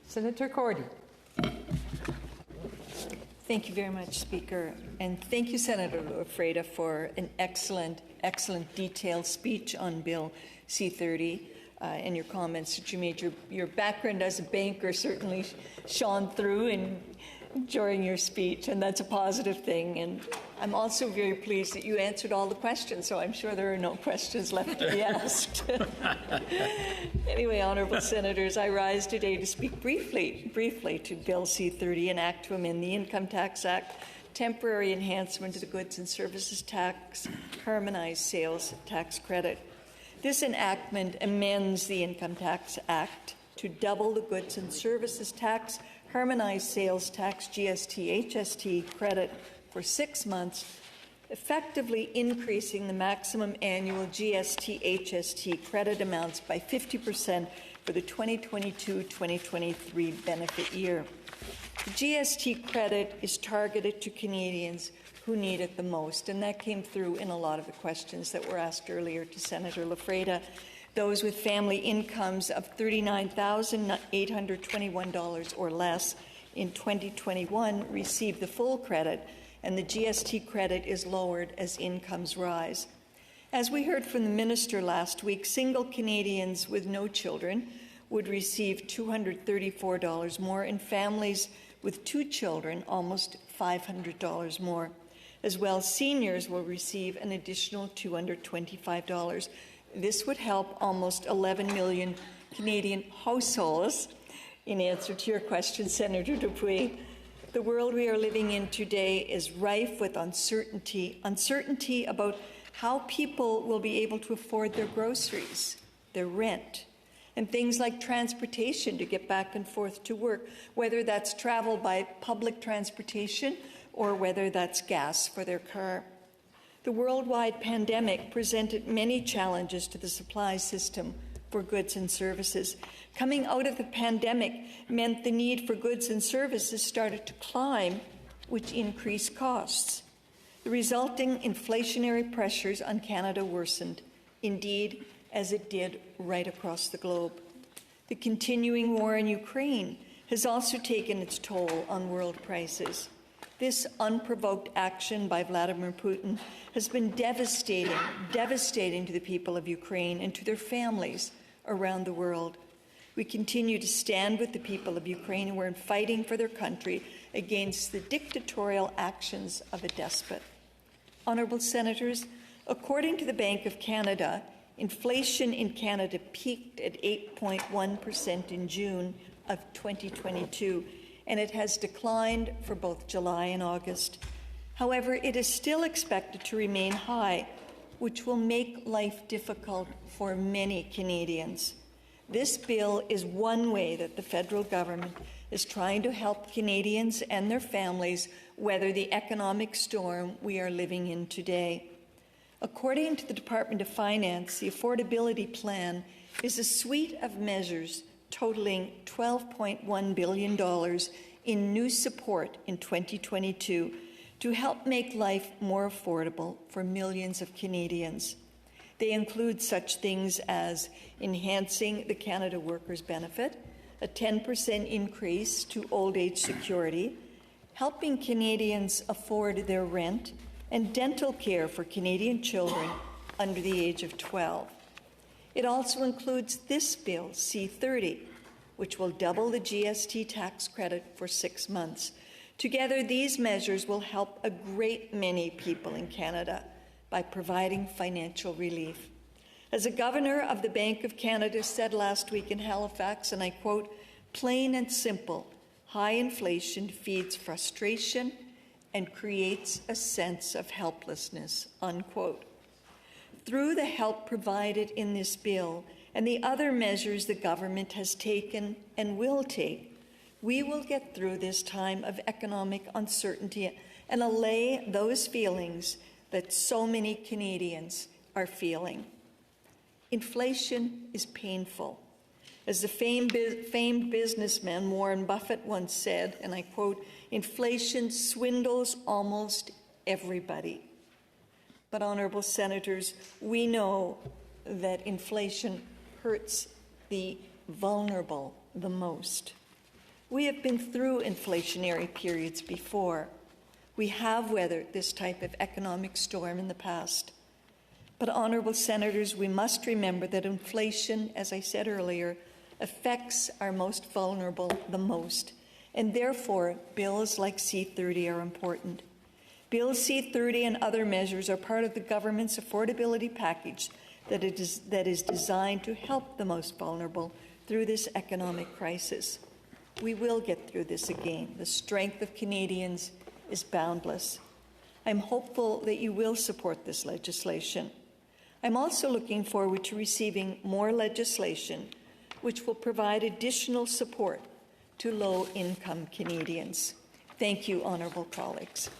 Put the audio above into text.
Senator Cordy. Thank you very much, Speaker. And thank you, Senator Lafreda, for an excellent, detailed speech on Bill C-30 and your comments that you made. Your background as a banker certainly shone through during your speech, and that's a positive thing. And I'm also very pleased that you answered all the questions, so I'm sure there are no questions left to be asked. Anyway, honourable senators, I rise today to speak briefly to Bill C-30, an act to amend the Income Tax Act, temporary enhancement to the goods and services tax, harmonized sales tax credit. This enactment amends the Income Tax Act to double the goods and services tax, harmonized sales tax, GST, HST credit for 6 months, effectively increasing the maximum annual GST, HST credit amounts by 50% for the 2022-2023 benefit year. The GST credit is targeted to Canadians who need it the most, and that came through in a lot of the questions that were asked earlier to Senator Lafreda. Those with family incomes of $39,821 or less in 2021 receive the full credit, and the GST credit is lowered as incomes rise. As we heard from the Minister last week, single Canadians with no children would receive $234 more, and families with 2 children almost $500 more. As well, seniors will receive an additional $225. This would help almost 11 million Canadian households. In answer to your question, Senator Dupuy, the world we are living in today is rife with uncertainty about how people will be able to afford their groceries, their rent, and things like transportation to get back and forth to work, whether that's travel by public transportation or whether that's gas for their car. The worldwide pandemic presented many challenges to the supply system for goods and services. Coming out of the pandemic meant the need for goods and services started to climb, which increased costs. The resulting inflationary pressures on Canada worsened, indeed, as it did right across the globe. The continuing war in Ukraine has also taken its toll on world prices. This unprovoked action by Vladimir Putin has been devastating to the people of Ukraine and to their families around the world. We continue to stand with the people of Ukraine who are fighting for their country against the dictatorial actions of a despot. Honourable Senators, according to the Bank of Canada, inflation in Canada peaked at 8.1% in June of 2022, and it has declined for both July and August. However, it is still expected to remain high, which will make life difficult for many Canadians. This bill is one way that the federal government is trying to help Canadians and their families weather the economic storm we are living in today. According to the Department of Finance, the affordability plan is a suite of measures totaling $12.1 billion in new support in 2022 to help make life more affordable for millions of Canadians. They include such things as enhancing the Canada Workers' Benefit, a 10% increase to old age security, helping Canadians afford their rent, and dental care for Canadian children under the age of 12. It also includes this bill, C-30, which will double the GST tax credit for 6 months. Together, these measures will help a great many people in Canada by providing financial relief. As a governor of the Bank of Canada said last week in Halifax, and I quote, "Plain and simple, high inflation feeds frustration and creates a sense of helplessness," unquote. Through the help provided in this bill and the other measures the government has taken and will take, we will get through this time of economic uncertainty and allay those feelings that so many Canadians are feeling. Inflation is painful. As the famed businessman Warren Buffett once said, and I quote, "Inflation swindles almost everybody." But, honourable senators, we know that inflation hurts the vulnerable the most. We have been through inflationary periods before. We have weathered this type of economic storm in the past. But, honourable senators, we must remember that inflation, as I said earlier, affects our most vulnerable the most, and therefore bills like C-30 are important. Bill C-30 and other measures are part of the government's affordability package that is designed to help the most vulnerable through this economic crisis. We will get through this again. The strength of Canadians is boundless. I'm hopeful that you will support this legislation. I'm also looking forward to receiving more legislation which will provide additional support to low-income Canadians. Thank you, honourable colleagues.